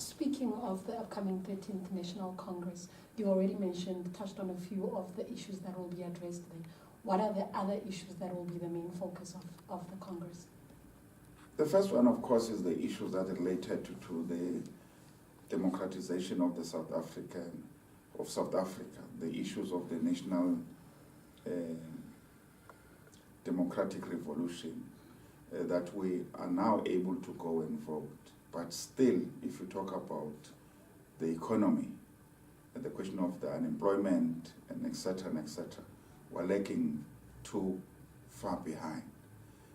Speaking of the upcoming 13th National Congress, you already touched on a few of the issues that will be addressed there. What are the other issues that will be the main focus of the Congress? The first one, of course, is the issues that are related to the democratization of South Africa, the issues of the national democratic revolution, that we are now able to go and vote. But still, if you talk about the economy, and the question of the unemployment, and etc., we're lagging too far behind,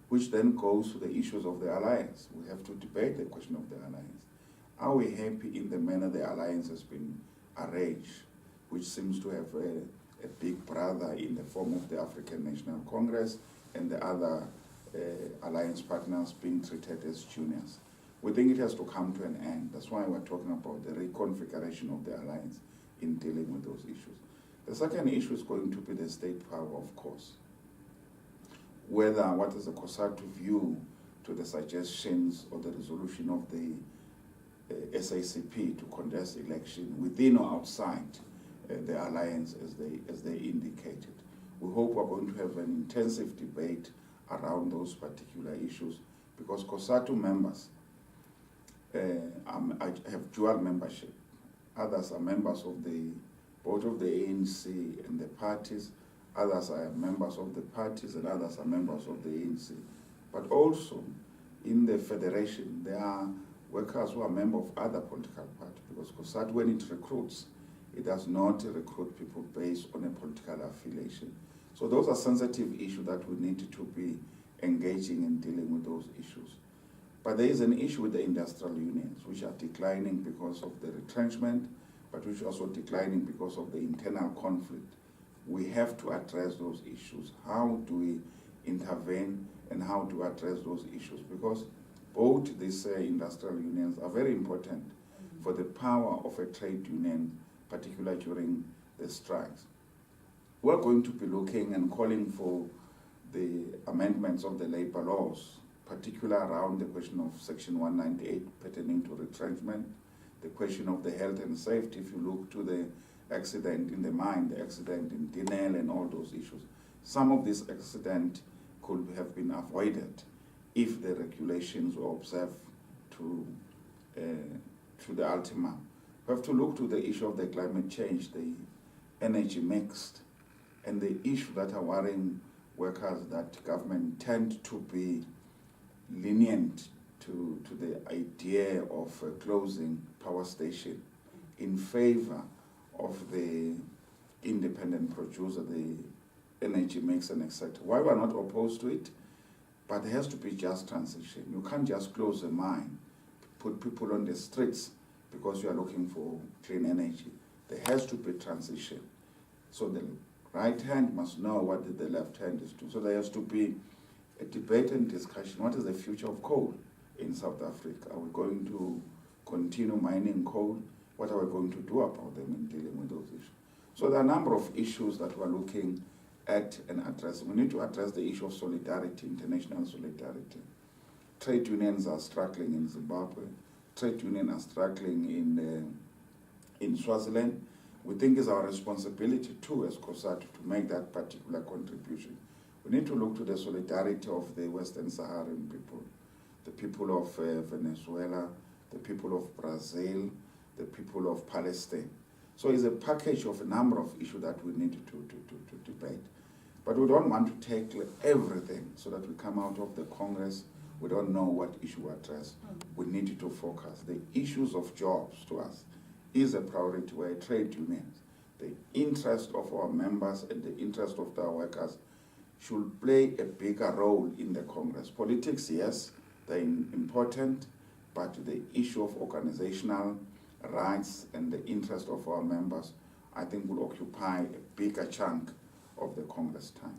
which then goes to the issues of the alliance. We have to debate the question of the alliance. Are we happy in the manner the alliance has been arranged, which seems to have a big brother in the form of the African National Congress and the other alliance partners being treated as juniors? We think it has to come to an end. That's why we're talking about the reconfiguration of the alliance in dealing with those issues. The second issue is going to be the state power, of course. What is the COSATU view to the suggestions or the resolution of the SACP to contest election within or outside the alliance as they indicated. We hope we're going to have an intensive debate around those particular issues, because COSATU members have dual membership. Others are members of both of the ANC and the parties. Others are members of the parties and others are members of the ANC. But also in the federation, there are workers who are members of other political parties, because COSATU, when it recruits, it does not recruit people based on a political affiliation. So those are sensitive issues that we need to be engaging in dealing with those issues. But there is an issue with the industrial unions, which are declining because of the retrenchment, but which are also declining because of the internal conflict. We have to address those issues. How do we intervene and how to address those issues? Because both these industrial unions are very important for the power of a trade union, particularly during the strikes. We're going to be looking and calling for the amendments of the labor laws, particularly around the question of Section 198 pertaining to retrenchment, the question of the health and safety. If you look to the accident in the mine, the accident in Dinel and all those issues, some of this accident could have been avoided if the regulations were observed to the ultima. We have to look to the issue of the climate change, the energy mix, and the issue that are worrying workers, that government tend to be lenient to the idea of closing power station in favor of the independent producer, the energy mix and etc. Why we're not opposed to it, but there has to be just transition. You can't just close a mine, put people on the streets because you are looking for clean energy. There has to be transition. So the right hand must know what the left hand is doing. So there has to be a debate and discussion. What is the future of coal in South Africa? Are we going to continue mining coal? What are we going to do about them in dealing with those issues? So there are a number of issues that we're looking at and addressing. We need to address the issue of solidarity, international solidarity. Trade unions are struggling in Zimbabwe. Trade unions are struggling in Swaziland. We think it's our responsibility too as COSATU to make that particular contribution. We need to look to the solidarity of the Western Saharan people, the people of Venezuela, the people of Brazil, the people of Palestine. So it's a package of a number of issues that we need to debate. But we don't want to tackle everything so that we come out of the Congress, we don't know what issue to address. We need to focus. The issues of jobs to us is a priority where trade unions, the interest of our members and the interest of our workers should play a bigger role in the Congress. Politics, yes, they're important, but the issue of organizational rights and the interest of our members, I think, will occupy a bigger chunk of the Congress time.